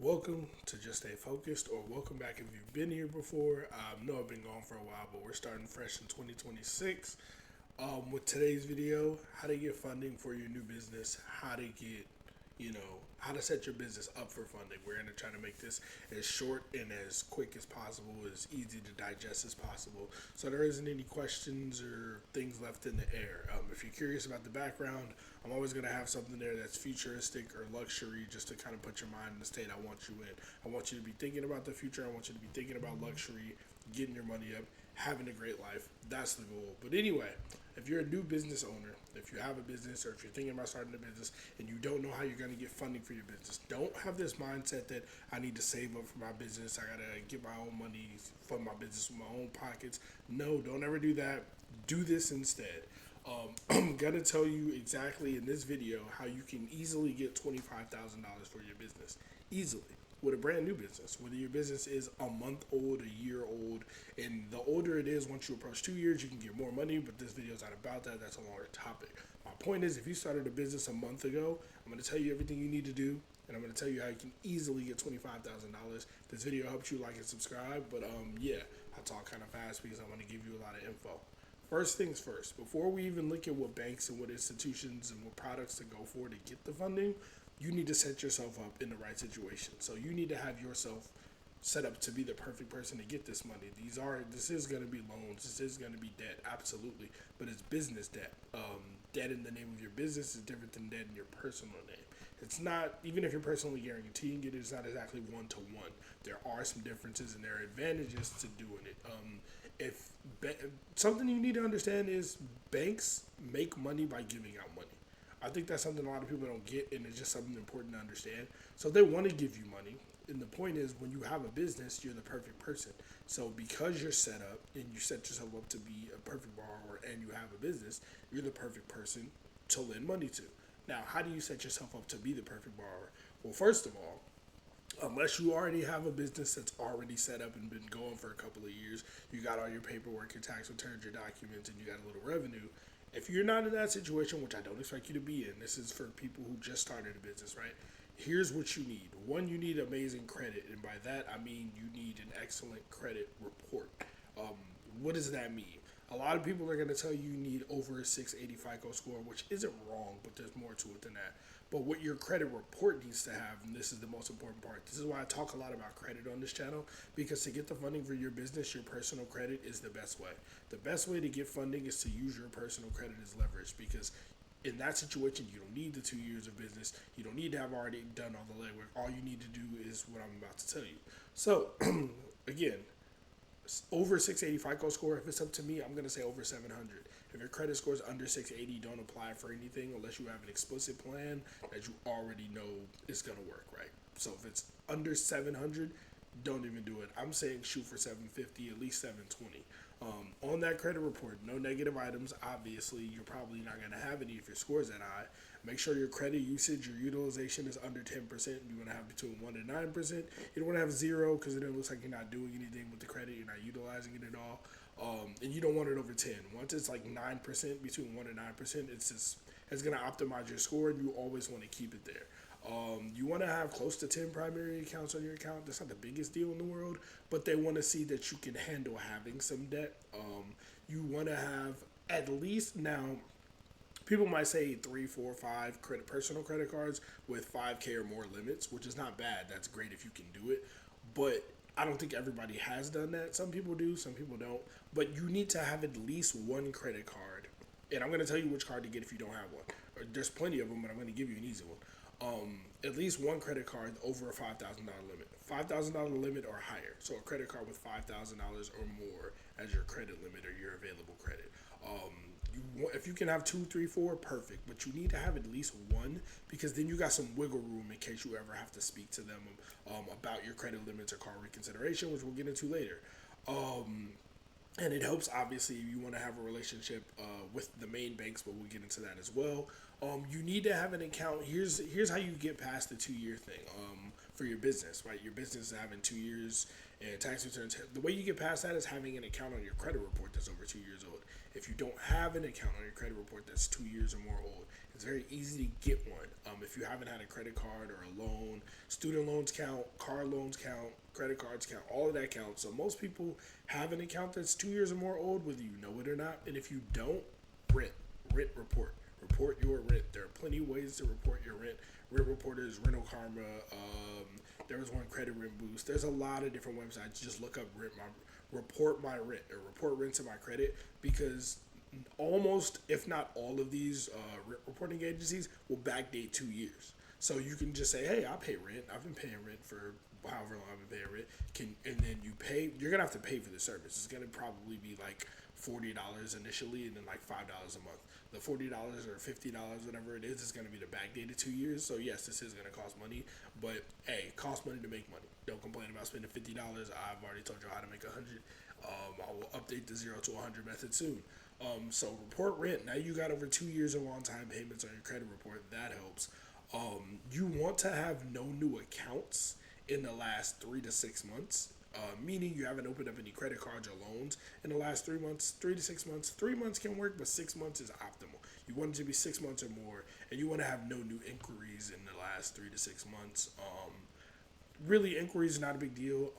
Welcome to Just Stay Focused, or welcome back if you've been here before. I know I've been gone for a while, but we're starting fresh in 2026. With today's video, how to get funding for your new business, how to get, how to set your business up for funding. We're going to try to make this as short and as quick as possible, as easy to digest as possible, so there isn't any questions or things left in the air. If you're curious about the background, I'm always going to have something there that's futuristic or luxury, just to kind of put your mind in the state I want you in. I want you to be thinking about the future. I want you to be thinking about luxury, getting your money up, having a great life. That's the goal. But anyway, if you're a new business owner, if you have a business, or if you're thinking about starting a business and you don't know how you're going to get funding for your business, don't have this mindset that I need to save up for my business. I got to get my own money, fund my business with my own pockets. No, don't ever do that. Do this instead. I'm going to tell you exactly in this video how you can easily get $25,000 for your business. Easily. With a brand new business, whether your business is a month old, a year old, and the older it is, once you approach 2 years, you can get more money, but this video is not about that. That's a longer topic. My point is, if you started a business a month ago, I'm going to tell you everything you need to do, and I'm going to tell you how you can easily get $25,000. This video helps you, like and subscribe, but yeah, I talk kind of fast because I want to give you a lot of info. First things first, before we even look at what banks and what institutions and what products to go for to get the funding, you need to set yourself up in the right situation. So you need to have yourself set up to be the perfect person to get this money. This is going to be loans. This is going to be debt, absolutely, but it's business debt. Debt in the name of your business is different than debt in your personal name. It's not, even if you're personally guaranteeing it, it's not exactly one to one. There are some differences and there are advantages to doing it. Something you need to understand is banks make money by giving out money. I think that's something a lot of people don't get, and it's just something important to understand. So they want to give you money, and the point is, when you have a business, you're the perfect person. So because you're set up and you set yourself up to be a perfect borrower and you have a business, you're the perfect person to lend money to. Now, how do you set yourself up to be the perfect borrower? Well, first of all, unless you already have a business that's already set up and been going for a couple of years, you got all your paperwork, your tax returns, your documents, and you got a little revenue. If you're not in that situation, which I don't expect you to be in, this is for people who just started a business, right? Here's what you need. One, you need amazing credit, and by that I mean you need an excellent credit report. What does that mean? A lot of people are going to tell you need over a 680 FICO score, which isn't wrong, but there's more to it than that. But what your credit report needs to have, and this is the most important part, this is why I talk a lot about credit on this channel, because to get the funding for your business, your personal credit is the best way. The best way to get funding is to use your personal credit as leverage, because in that situation, you don't need the 2 years of business. You don't need to have already done all the legwork. All you need to do is what I'm about to tell you. So, again, over 680 FICO score. If it's up to me, I'm going to say over 700. If your credit score is under 680, don't apply for anything unless you have an explicit plan that you already know is going to work, right? So if it's under 700, don't even do it. I'm saying shoot for 750, at least 720. On that credit report, no negative items. Obviously, you're probably not going to have any if your score is that high. Make sure your credit usage, your utilization is under 10%. You want to have between 1 and 9%. You don't want to have 0 because then it looks like you're not doing anything with the credit. You're not utilizing it at all. And you don't want it over 10. Once it's like 9%, between 1 and 9%, it's going to optimize your score, and you always want to keep it there. You want to have close to 10 primary accounts on your account. That's not the biggest deal in the world, but they want to see that you can handle having some debt. You want to have at least, now, people might say 3, 4, 5 personal credit cards with 5K or more limits, which is not bad. That's great if you can do it, but I don't think everybody has done that. Some people do, some people don't, but you need to have at least one credit card, and I'm going to tell you which card to get if you don't have one. There's plenty of them, but I'm going to give you an easy one. At least one credit card over a $5,000 limit. $5,000 limit or higher. So a credit card with $5,000 or more as your credit limit or your available credit. If you can have 2, 3, 4, perfect. But you need to have at least one, because then you got some wiggle room in case you ever have to speak to them about your credit limits or card reconsideration, which we'll get into later. And it helps, obviously, if you want to have a relationship with the main banks, but we'll get into that as well. You need to have an account. Here's how you get past the 2-year thing for your business, right? Your business is having 2 years and tax returns. The way you get past that is having an account on your credit report that's over 2 years old. If you don't have an account on your credit report that's 2 years or more old, It's very easy to get one. If you haven't had a credit card or a loan, student loans count, car loans count, credit cards count, all of that counts. So most people have an account that's 2 years or more old, whether you know it or not. And if you don't, rent, rent report. Report your rent. There are plenty of ways to report your rent. Rent reporters, Rental Karma. There was one, Credit Rent Boost. There's a lot of different websites. Just look up report my rent or report rent to my credit, because almost, if not all of these reporting agencies will backdate 2 years. So you can just say, hey, I pay rent. I've been paying rent for however long I've been paying rent. And then you pay. You're gonna have to pay for the service. It's gonna probably be like $40 initially, and then like $5 a month. The $40 or $50, whatever it is gonna be the backdated 2 years. So yes, this is gonna cost money, but hey, it costs money to make money. Don't complain about spending $50. I've already told you how to make 100. I will update the 0 to 100 method soon. So report rent. Now you got over 2 years of on-time payments on your credit report. That helps. You want to have no new accounts in the last 3 to 6 months. Meaning you haven't opened up any credit cards or loans in the last 3 months, 3 to 6 months. 3 months can work, but 6 months is optimal. You want it to be 6 months or more, and you want to have no new inquiries in the last 3 to 6 months. Really, inquiries is not a big deal.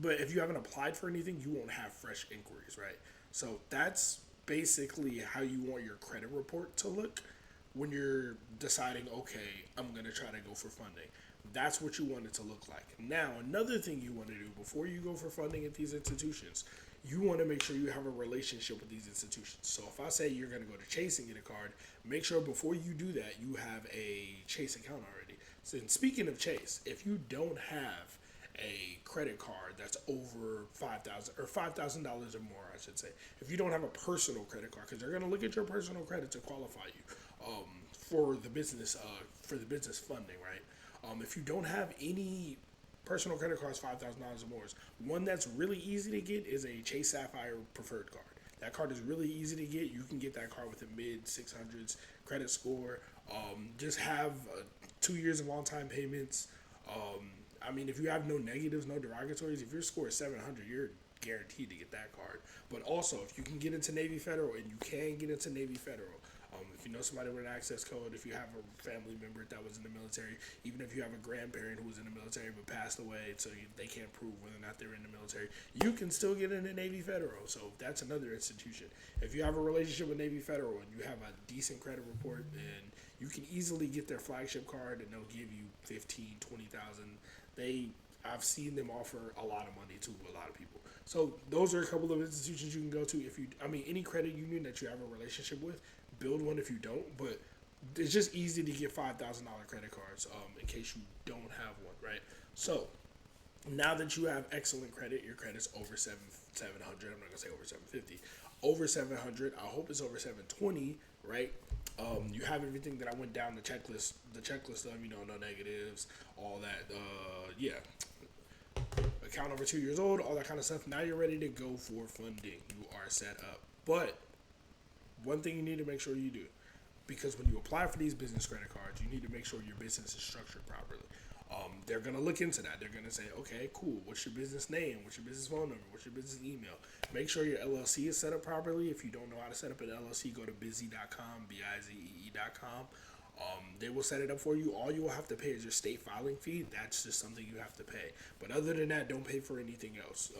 But if you haven't applied for anything, you won't have fresh inquiries, right? So that's basically how you want your credit report to look when you're deciding, okay, I'm going to try to go for funding. That's what you want it to look like. Now, another thing you want to do before you go for funding at these institutions, you want to make sure you have a relationship with these institutions. So if I say you're going to go to Chase and get a card, make sure before you do that, you have a Chase account already. So, and speaking of Chase, if you don't have a credit card that's over $5,000 or $5,000 or more, I should say. If you don't have a personal credit card, because they're going to look at your personal credit to qualify you for the business funding, right? If you don't have any personal credit cards, $5,000 or more, one that's really easy to get is a Chase Sapphire Preferred card. That card is really easy to get. You can get that card with a mid 600s credit score. Just have 2 years of on-time payments. I mean, if you have no negatives, no derogatories, if your score is 700, you're guaranteed to get that card. But also, if you can get into Navy Federal, and you can get into Navy Federal, if you know somebody with an access code, if you have a family member that was in the military, even if you have a grandparent who was in the military but passed away, so they can't prove whether or not they're in the military, you can still get into Navy Federal. So that's another institution. If you have a relationship with Navy Federal and you have a decent credit report, then you can easily get their flagship card, and they'll give you 15, 20,000. I've seen them offer a lot of money to a lot of people. So those are a couple of institutions you can go to. Any credit union that you have a relationship with, build one if you don't. But it's just easy to get $5,000 credit cards in case you don't have one, right? So now that you have excellent credit, your credit's over 700. I'm not gonna say over 750. Over 700. I hope it's over 720, right? You have everything that I went down the checklist of, no negatives, all that. Account over 2 years old, all that kind of stuff. Now you're ready to go for funding. You are set up. But one thing you need to make sure you do, because when you apply for these business credit cards, you need to make sure your business is structured properly. They're going to look into that. They're going to say, okay, cool. What's your business name? What's your business phone number? What's your business email? Make sure your LLC is set up properly. If you don't know how to set up an LLC, go to busy.com, bizee.com. They will set it up for you. All you will have to pay is your state filing fee. That's just something you have to pay. But other than that, don't pay for anything else.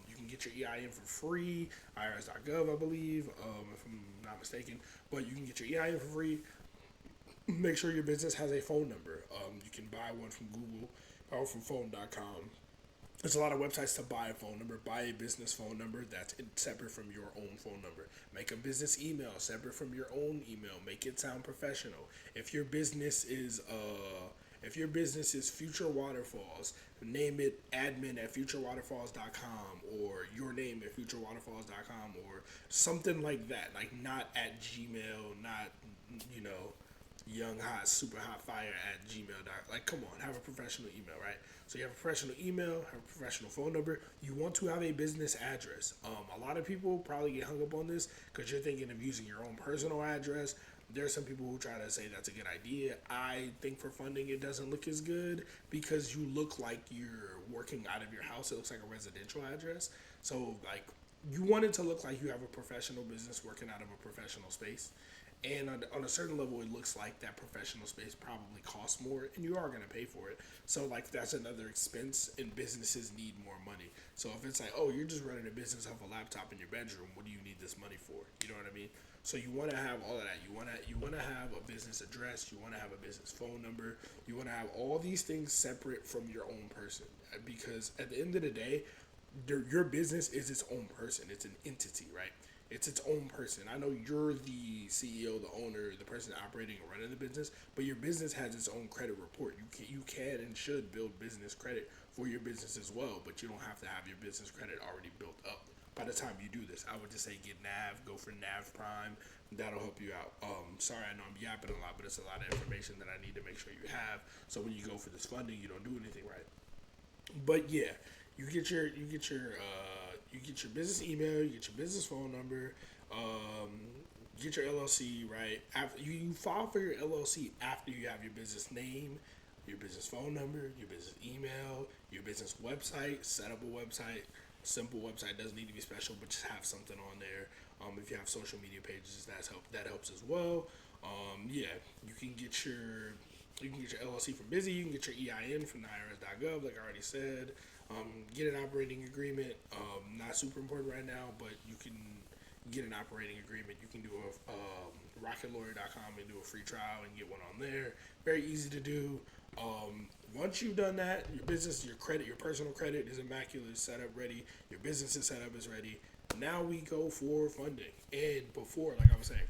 You can get your EIN for free, irs.gov, I believe, if I'm not mistaken. But you can get your EIN for free. Make sure your business has a phone number. You can buy one from Google or from phone.com. There's a lot of websites to buy a phone number. Buy a business phone number that's separate from your own phone number. Make a business email separate from your own email. Make it sound professional. If your business is Future Waterfalls, name it admin@futurewaterfalls.com or your name at futurewaterfalls.com or something like that. Like not at Gmail, not young hot super hot fire at gmail.com. Like, come on, have a professional email, right? So you have a professional email, have a professional phone number. You want to have a business address. A lot of people probably get hung up on this because you're thinking of using your own personal address. There are some people who try to say that's a good idea. I think for funding it doesn't look as good because you look like you're working out of your house. It looks like a residential address. So like you want it to look like you have a professional business working out of a professional space. And on a certain level, it looks like that professional space probably costs more, and you are going to pay for it. So, like, that's another expense, and businesses need more money. So, if it's like, oh, you're just running a business off a laptop in your bedroom, what do you need this money for? You know what I mean? So, you want to have all of that. You want to have a business address. You want to have a business phone number. You want to have all these things separate from your own person, because at the end of the day, your business is its own person. It's an entity, right? It's its own person. I know you're the CEO, the owner, the person operating and running the business, but your business has its own credit report. You can and should build business credit for your business as well, but you don't have to have your business credit already built up by the time you do this. I would just say get NAV, go for NAV Prime. That'll help you out. Sorry, I know I'm yapping a lot, but it's a lot of information that I need to make sure you have. So when you go for this funding, you don't do anything right. But yeah, you get your business email, you get your business phone number, get your LLC right. After you file for your LLC after you have your business name, your business phone number, your business email, your business website. Set up a website. Simple website, doesn't need to be special, but just have something on there. If you have social media pages, that helps as well. Yeah, you can get your LLC from Busy. You can get your EIN from the IRS.gov, like I already said. Get an operating agreement. Not super important right now, but you can get an operating agreement. You can do a rocketlawyer.com and do a free trial and get one on there. Very easy to do. Once you've done that, your business, your credit, your personal credit is immaculate, set up, ready. Your business is set up, is ready. Now we go for funding. And before, like I was saying,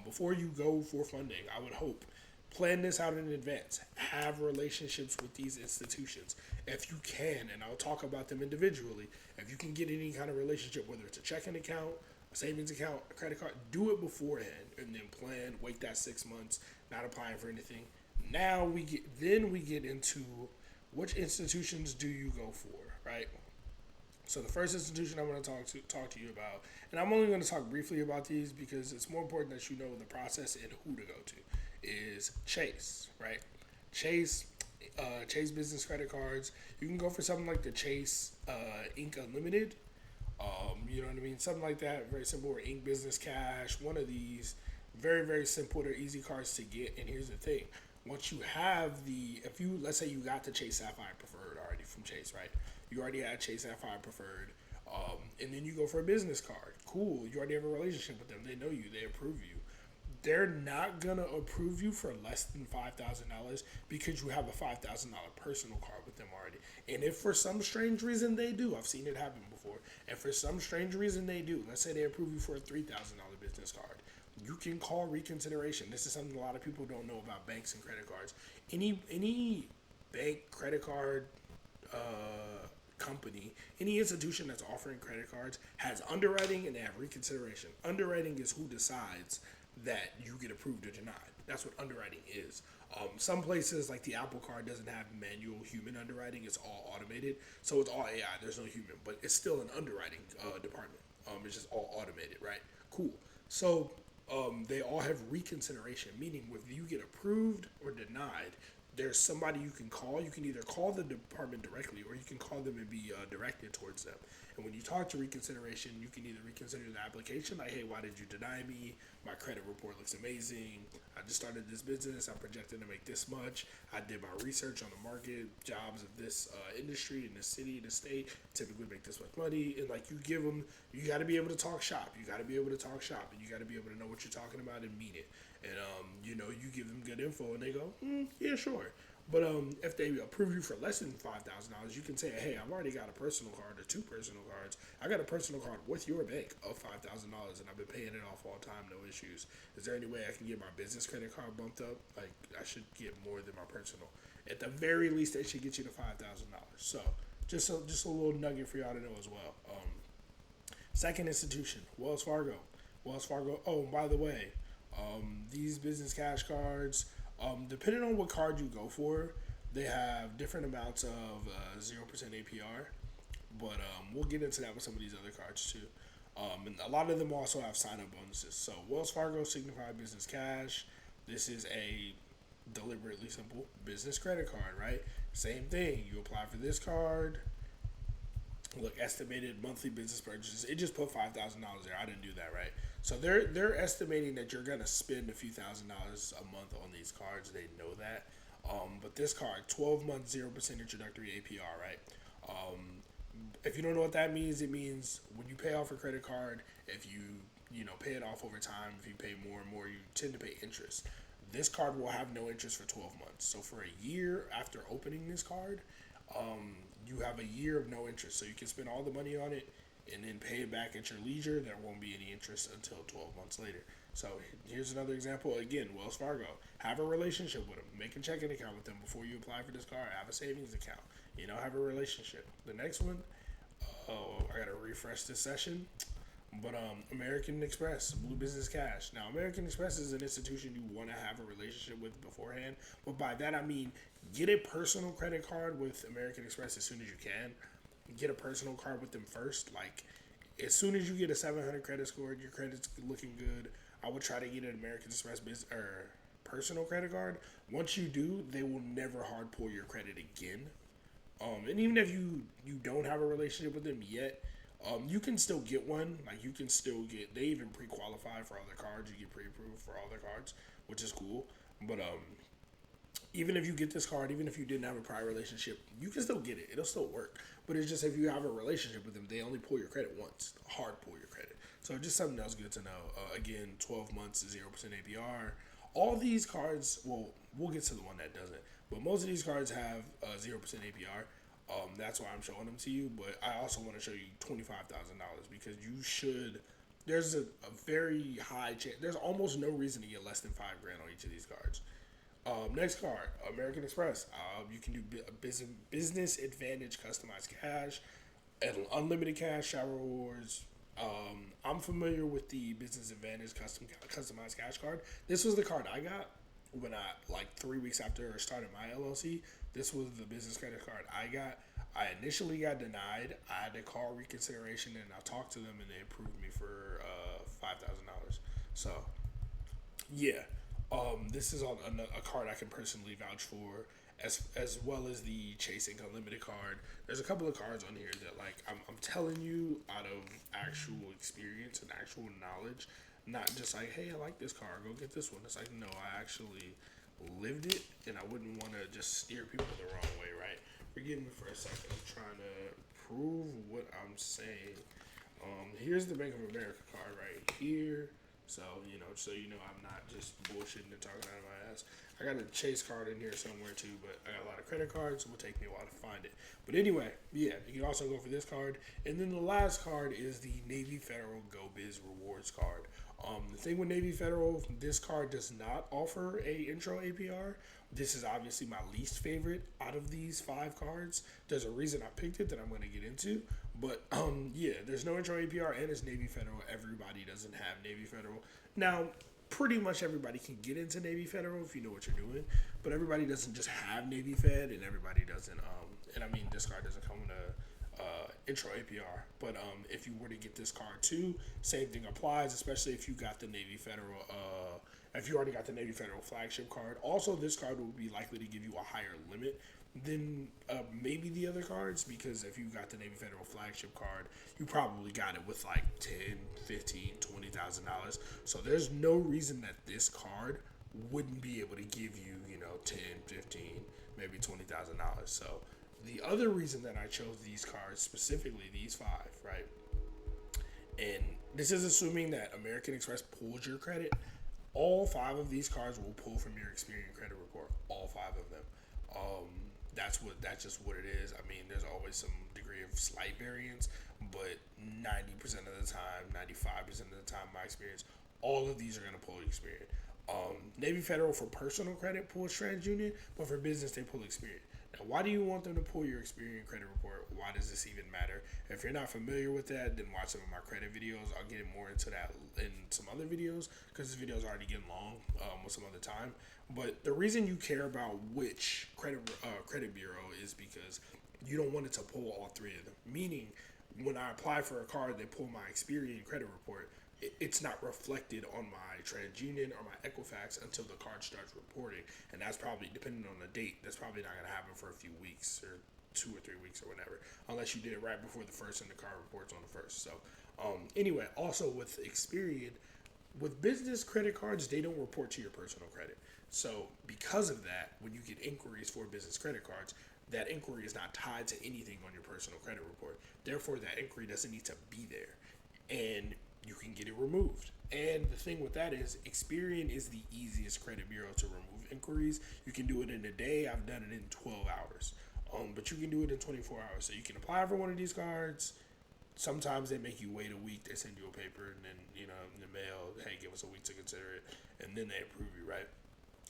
before you go for funding, I would hope plan this out in advance. Have relationships with these institutions if you can, and I'll talk about them individually. If you can get any kind of relationship, whether it's a checking account, a savings account, a credit card, do it beforehand, and then plan. Wait that 6 months, not applying for anything. Now we get into which institutions do you go for, right? So the first institution I'm going to talk to you about, and I'm only going to talk briefly about these because it's more important that you know the process and who to go to, is Chase, right? Chase, Chase business credit cards. You can go for something like the Chase Inc. Unlimited. You know what I mean? Something like that, very simple. Or Inc. Business Cash. One of these, very very simple. They're easy cards to get. And here's the thing: once you have if you, let's say you got the Chase Sapphire Preferred already from Chase, right? You already had Chase Sapphire Preferred, and then you go for a business card. Cool. You already have a relationship with them. They know you. They approve you. They're not gonna approve you for less than $5,000 because you have a $5,000 personal card with them already. And if for some strange reason they do, I've seen it happen before. And for some strange reason they do, let's say they approve you for a $3,000 business card, you can call reconsideration. This is something a lot of people don't know about banks and credit cards. Any bank, credit card, company, any institution that's offering credit cards has underwriting and they have reconsideration. Underwriting is who decides that you get approved or denied. That's what underwriting is. Some places like the Apple Card doesn't have manual human underwriting. It's all automated. So it's all AI. There's no human, but it's still an underwriting department. It's just all automated, right? Cool. So they all have reconsideration, meaning if you get approved or denied, there's somebody you can call. You can either call the department directly or you can call them and be directed towards them. And when you talk to reconsideration, you can either reconsider the application, like, hey, why did you deny me? My credit report looks amazing. I just started this business. I'm projecting to make this much. I did my research on the market, jobs of this industry in this city, this state, typically make this much money. And like you give them, you got to be able to talk shop. You got to be able to talk shop, and you got to be able to know what you're talking about and mean it. And you give them good info, and they go, yeah, sure. But if they approve you for less than $5,000, you can say, hey, I've already got a personal card or two personal cards. I got a personal card with your bank of $5,000, and I've been paying it off all the time, no issues. Is there any way I can get my business credit card bumped up? Like, I should get more than my personal. At the very least, they should get you to $5,000. So just a little nugget for y'all to know as well. Second institution, Wells Fargo. Wells Fargo. Oh, by the way, these business cash cards, depending on what card you go for, they have different amounts of 0% APR. But we'll get into that with some of these other cards too. And a lot of them also have sign-up bonuses. So Wells Fargo Signified Business Cash. This is a deliberately simple business credit card, right? Same thing. You apply for this card. Look, estimated monthly business purchases. It just put $5,000 there. I didn't do that right. So they're estimating that you're gonna spend a few $1,000s a month on these cards. They know that. But this card, 12 months, 0% introductory APR, right? If you don't know what that means, it means when you pay off a credit card, if you pay it off over time, if you pay more and more, you tend to pay interest. This card will have no interest for 12 months. So for a year after opening this card, you have a year of no interest. So you can spend all the money on it and then pay it back at your leisure. There won't be any interest until 12 months later. So here's another example. Again, Wells Fargo. Have a relationship with them. Make a checking account with them before you apply for this card. Have a savings account. Have a relationship. The next one, I gotta refresh this session. But American Express, Blue Business Cash. Now, American Express is an institution you want to have a relationship with beforehand. But by that, I mean get a personal credit card with American Express as soon as you can. Get a personal card with them first. Like, as soon as you get a 700 credit score, your credit's looking good, I would try to get an American Express business or personal credit card. Once you do, they will never hard pull your credit again. And even if you don't have a relationship with them yet, you can still get one. Like, you can still get. They even pre-qualify for all their cards. You get pre-approved for all their cards, which is cool. But even if you get this card, even if you didn't have a prior relationship, you can still get it. It'll still work. But it's just if you have a relationship with them, they only pull your credit once. Hard pull your credit. So just something else good to know. Again, 12 months, 0% APR. All these cards, well, we'll get to the one that doesn't. But most of these cards have 0% APR. That's why I'm showing them to you. But I also want to show you $25,000 because you should. There's a very high chance. There's almost no reason to get less than $5,000 on each of these cards. Next card, American Express. You can do business advantage customized cash, and unlimited cash, shower rewards. I'm familiar with the business advantage customized cash card. This was the card I got when I, like, 3 weeks after I started my LLC. This was the business credit card I got. I initially got denied. I had to call reconsideration, and I talked to them, and they approved me for $5,000. So, yeah. This is on a card I can personally vouch for, as well as the Chasing Unlimited card. There's a couple of cards on here that, like, I'm telling you out of actual experience and actual knowledge, not just like, hey, I like this card, go get this one. It's like, no, I actually lived it, and I wouldn't want to just steer people the wrong way, right? Forgive me for a second. I'm trying to prove what I'm saying. Here's the Bank of America card right here. So, I'm not just bullshitting and talking out of my ass. I got a Chase card in here somewhere too, but I got a lot of credit cards, so it will take me a while to find it. But anyway, yeah, you can also go for this card. And then the last card is the Navy Federal Go Biz Rewards card. The thing with Navy Federal, this card does not offer a intro APR. This is obviously my least favorite out of these 5 cards. There's a reason I picked it that I'm going to get into. But, yeah, there's no intro APR, and it's Navy Federal. Everybody doesn't have Navy Federal. Now, pretty much everybody can get into Navy Federal if you know what you're doing. But everybody doesn't just have Navy Fed, and everybody doesn't, this card doesn't come with a intro APR. But if you were to get this card too, same thing applies, especially if you got the Navy Federal, if you already got the Navy Federal flagship card. Also, this card will be likely to give you a higher limit than maybe the other cards, because if you got the Navy Federal flagship card, you probably got it with like $10, $15, $20,000. So there's no reason that this card wouldn't be able to give you, 10, 15, maybe $20,000. So the other reason that I chose these cards, specifically these 5, right? And this is assuming that American Express pulls your credit. All 5 of these cards will pull from your Experian credit report. All 5 of them. That's just what it is. I mean, there's always some degree of slight variance, but 90% of the time, 95% of the time, my experience, all of these are going to pull Experian. Navy Federal for personal credit pulls TransUnion, but for business they pull Experian. Now, why do you want them to pull your Experian credit report? Why does this even matter? If you're not familiar with that, then watch some of my credit videos. I'll get more into that in some other videos, because this video is already getting long with some other time. But the reason you care about which credit bureau is because you don't want it to pull all 3 of them. Meaning, when I apply for a card, they pull my Experian credit report. It's not reflected on my TransUnion or my Equifax until the card starts reporting, and that's probably, depending on the date, that's probably not going to happen for a few weeks or 2 or 3 weeks or whatever, unless you did it right before the first and the card reports on the first. So anyway, also with Experian, with business credit cards, they don't report to your personal credit. So because of that, when you get inquiries for business credit cards, that inquiry is not tied to anything on your personal credit report. Therefore, that inquiry doesn't need to be there, and you can get it removed. And the thing with that is, Experian is the easiest credit bureau to remove inquiries. You can do it in a day. I've done it in 12 hours. But you can do it in 24 hours. So you can apply for one of these cards. Sometimes they make you wait a week. They send you a paper, and then, in the mail, hey, give us a week to consider it, and then they approve you, right?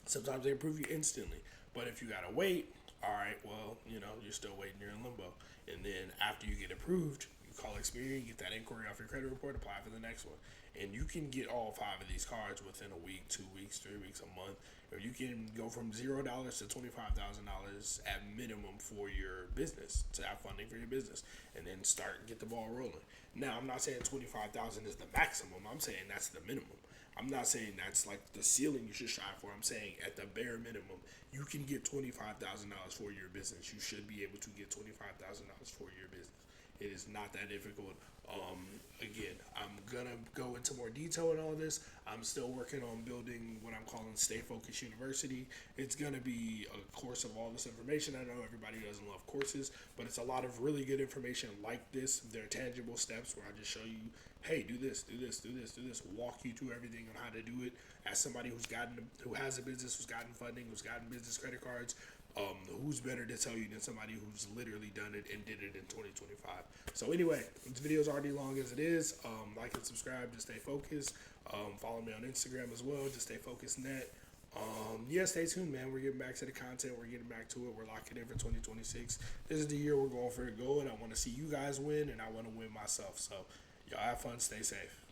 Sometimes they approve you instantly. But if you gotta wait, all right, well, you're still waiting. You're in limbo. And then after you get approved, you call Experian, get that inquiry off your credit report, apply for the next one. And you can get all 5 of these cards within a week, 2 weeks, 3 weeks, a month. Or you can go from $0 to $25,000 at minimum for your business, to have funding for your business, and then get the ball rolling. Now, I'm not saying 25,000 is the maximum. I'm saying that's the minimum. I'm not saying that's like the ceiling you should strive for. I'm saying at the bare minimum, you can get $25,000 for your business. You should be able to get $25,000 for your business. It is not that difficult. Again, I'm gonna go into more detail in all this. I'm still working on building what I'm calling Stay Focused University. It's gonna be a course of all this information. I know everybody doesn't love courses, but it's a lot of really good information like this. They're tangible steps where I just show you, hey, do this, do this, do this, do this. Walk you through everything on how to do it. As somebody who has a business, who's gotten funding, who's gotten business credit cards. Who's better to tell you than somebody who's literally done it and did it in 2025? So anyway, this video is already long as it is. Like and subscribe to stay focused. Follow me on Instagram as well. Just stay focused net. Stay tuned, man. We're getting back to the content. We're getting back to it. We're locking in for 2026. This is the year we're going for the goal, and I want to see you guys win, and I want to win myself. So y'all have fun. Stay safe.